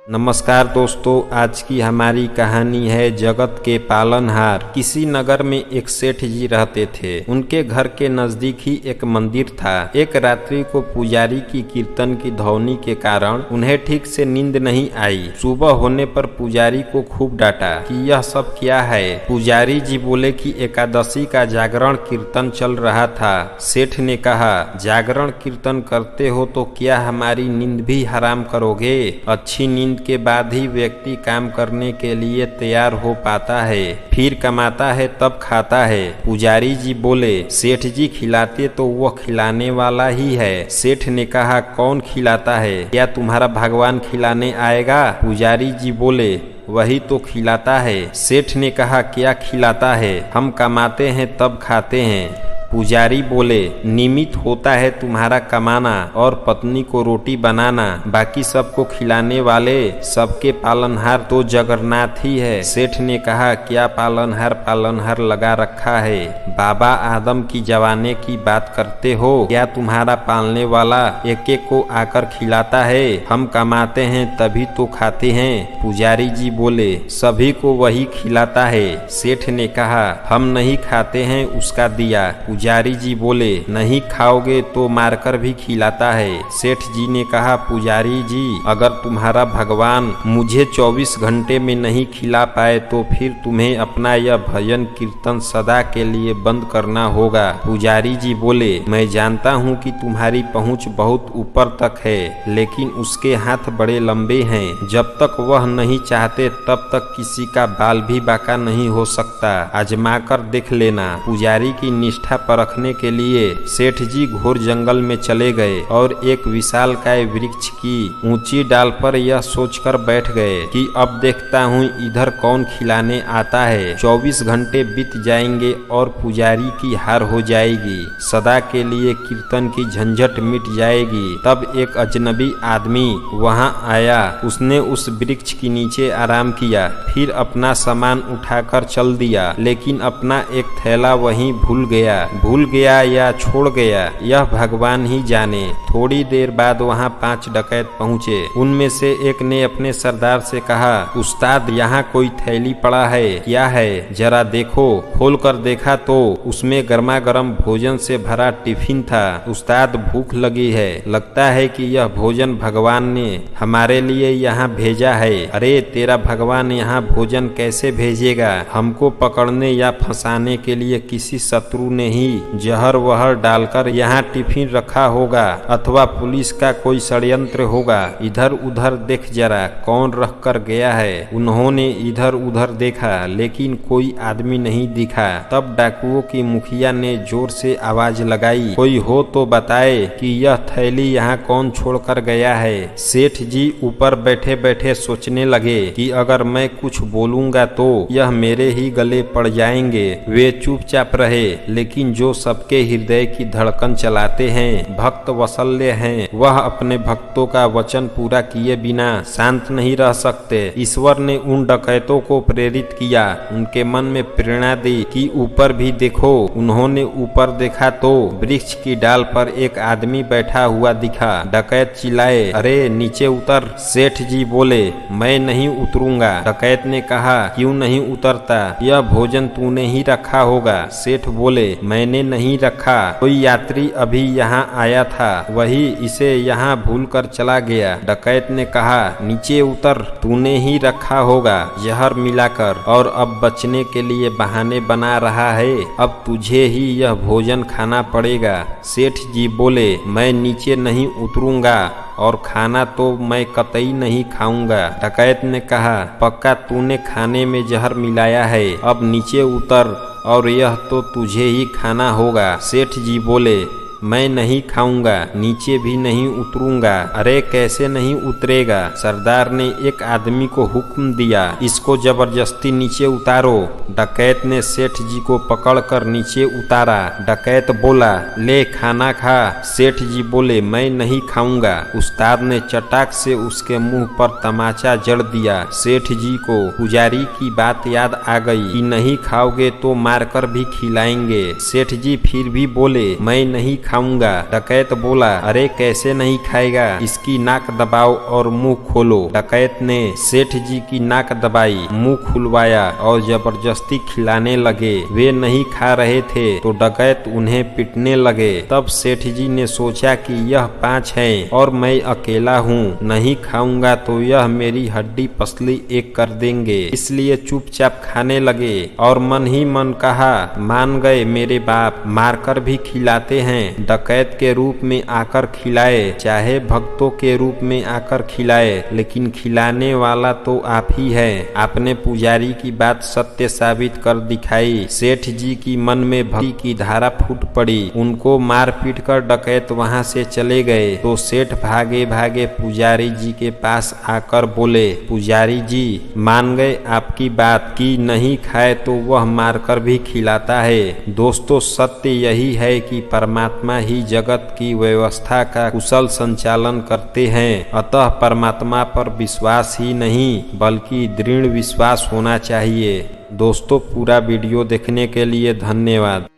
नमस्कार दोस्तों, आज की हमारी कहानी है जगत के पालनहार। किसी नगर में एक सेठ जी रहते थे। उनके घर के नजदीक ही एक मंदिर था। एक रात्रि को पुजारी की कीर्तन की ध्वनि के कारण उन्हें ठीक से नींद नहीं आई। सुबह होने पर पुजारी को खूब डांटा कि यह सब क्या है। पुजारी जी बोले कि एकादशी का जागरण कीर्तन चल रहा था। सेठ ने कहा, जागरण कीर्तन करते हो तो क्या हमारी नींद भी हराम करोगे? अच्छी नींद के बाद ही व्यक्ति काम करने के लिए तैयार हो पाता है, फिर कमाता है तब खाता है। पुजारी जी बोले, सेठ जी खिलाते तो वह खिलाने वाला ही है। सेठ ने कहा, कौन खिलाता है? क्या तुम्हारा भगवान खिलाने आएगा? पुजारी जी बोले, वही तो खिलाता है। सेठ ने कहा, क्या खिलाता है? हम कमाते हैं तब खाते हैं। पुजारी बोले, निमित्त होता है तुम्हारा कमाना और पत्नी को रोटी बनाना, बाकी सबको खिलाने वाले सबके पालनहार तो जगन्नाथ ही है। सेठ ने कहा, क्या पालनहार लगा रखा है? बाबा आदम की जवाने की बात करते हो? क्या तुम्हारा पालने वाला एक एक को आकर खिलाता है? हम कमाते हैं तभी तो खाते हैं। पुजारी जी बोले, सभी को वही खिलाता है। सेठ ने कहा, हम नहीं खाते हैं उसका दिया। पुजारी जी बोले, नहीं खाओगे तो मारकर भी खिलाता है। सेठ जी ने कहा, पुजारी जी अगर तुम्हारा भगवान मुझे 24 घंटे में नहीं खिला पाए तो फिर तुम्हें अपना यह भजन कीर्तन सदा के लिए बंद करना होगा। पुजारी जी बोले, मैं जानता हूँ कि तुम्हारी पहुँच बहुत ऊपर तक है, लेकिन उसके हाथ बड़े लंबे हैं। जब तक वह नहीं चाहते तब तक किसी का बाल भी बाका नहीं हो सकता। आजमा कर देख लेना। पुजारी की निष्ठा परखने के लिए सेठ जी घोर जंगल में चले गए और एक विशालकाय वृक्ष की ऊंची डाल पर यह सोचकर बैठ गए कि अब देखता हूँ इधर कौन खिलाने आता है। 24 घंटे बीत जाएंगे और पुजारी की हार हो जाएगी। सदा के लिए कीर्तन की झंझट मिट जाएगी। तब एक अजनबी आदमी वहाँ आया। उसने उस वृक्ष के नीचे आराम किया, फिर अपना सामान उठाकर चल दिया, लेकिन अपना एक थैला वहीं भूल गया या छोड़ गया, यह भगवान ही जाने। थोड़ी देर बाद वहाँ 5 डकैत पहुँचे। उनमें से एक ने अपने सरदार से कहा, उस्ताद यहाँ कोई थैली पड़ा है, क्या है? जरा देखो। खोल कर देखा तो उसमें गर्मा गर्म भोजन से भरा टिफिन था। उस्ताद भूख लगी है, लगता है कि यह भोजन भगवान ने हमारे लिए यहाँ भेजा है। अरे तेरा भगवान यहाँ भोजन कैसे भेजेगा? हमको पकड़ने या फंसाने के लिए किसी शत्रु ने ही जहर वहर डालकर यहाँ टिफिन रखा होगा, अथवा पुलिस का कोई षड्यंत्र होगा। इधर उधर देख जरा, कौन रख कर गया है? उन्होंने इधर उधर देखा, लेकिन कोई आदमी नहीं दिखा। तब डाकुओं की मुखिया ने जोर से आवाज लगाई, कोई हो तो बताए कि यह थैली यहाँ कौन छोड़ कर गया है। सेठ जी ऊपर बैठे बैठे सोचने लगे कि अगर मैं कुछ बोलूंगा तो यह मेरे ही गले पड़ जाएंगे। वे चुपचाप रहे, लेकिन जो सबके हृदय की धड़कन चलाते हैं, भक्त वत्सल्य हैं, वह अपने भक्तों का वचन पूरा किए बिना शांत नहीं रह सकते। ईश्वर ने उन डकैतों को प्रेरित किया, उनके मन में प्रेरणा दी कि ऊपर भी देखो। उन्होंने ऊपर देखा तो वृक्ष की डाल पर एक आदमी बैठा हुआ दिखा। डकैत चिल्लाए, अरे नीचे उतर। सेठ जी बोले, मैं नहीं उतरूंगा। डकैत ने कहा, क्यों नहीं उतरता? यह भोजन तूने ही रखा होगा। सेठ बोले, मैंने नहीं रखा, कोई यात्री अभी यहाँ आया था, वही इसे यहाँ भूल कर चला गया। डकैत ने कहा, नीचे उतर, तूने ही रखा होगा जहर मिलाकर, और अब बचने के लिए बहाने बना रहा है। अब तुझे ही यह भोजन खाना पड़ेगा। सेठ जी बोले, मैं नीचे नहीं उतरूंगा और खाना तो मैं कतई नहीं खाऊंगा। डकैत ने कहा, पक्का तूने खाने में जहर मिलाया है? अब नीचे उतर और यह तो तुझे ही खाना होगा। सेठ जी बोले, मैं नहीं खाऊंगा, नीचे भी नहीं उतरूंगा। अरे कैसे नहीं उतरेगा? सरदार ने एक आदमी को हुक्म दिया, इसको जबरदस्ती नीचे उतारो। डकैत ने सेठ जी को पकड़कर नीचे उतारा। डकैत बोला, ले खाना खा। सेठ जी बोले, मैं नहीं खाऊंगा। उस्ताद ने चटाक से उसके मुंह पर तमाचा जड़ दिया। सेठ जी को पुजारी की बात याद आ गई कि नहीं खाओगे तो मारकर भी खिलाएंगे। सेठ जी फिर भी बोले, मैं नहीं खाऊंगा। डकैत बोला, अरे कैसे नहीं खाएगा, इसकी नाक दबाओ और मुंह खोलो। डकैत ने सेठ जी की नाक दबाई, मुंह खुलवाया और जबरदस्ती खिलाने लगे। वे नहीं खा रहे थे तो डकैत उन्हें पीटने लगे। तब सेठ जी ने सोचा कि यह 5 हैं और मैं अकेला हूँ, नहीं खाऊंगा तो यह मेरी हड्डी पसली एक कर देंगे, इसलिए चुपचाप खाने लगे और मन ही मन कहा, मान गए मेरे बाप, मारकर भी खिलाते हैं। डकैत के रूप में आकर खिलाए, चाहे भक्तों के रूप में आकर खिलाए, लेकिन खिलाने वाला तो आप ही है। आपने पुजारी की बात सत्य साबित कर दिखाई। सेठ जी की मन में भक्ति की धारा फूट पड़ी। उनको मार पीट कर डकैत वहां से चले गए तो सेठ भागे भागे पुजारी जी के पास आकर बोले, पुजारी जी मान गए आपकी बात कि नहीं खाए तो वह मारकर भी खिलाता है। दोस्तों, सत्य यही है कि परमात्मा ही जगत की व्यवस्था का कुशल संचालन करते हैं। अतः परमात्मा पर विश्वास ही नहीं बल्कि दृढ़ विश्वास होना चाहिए। दोस्तों, पूरा वीडियो देखने के लिए धन्यवाद।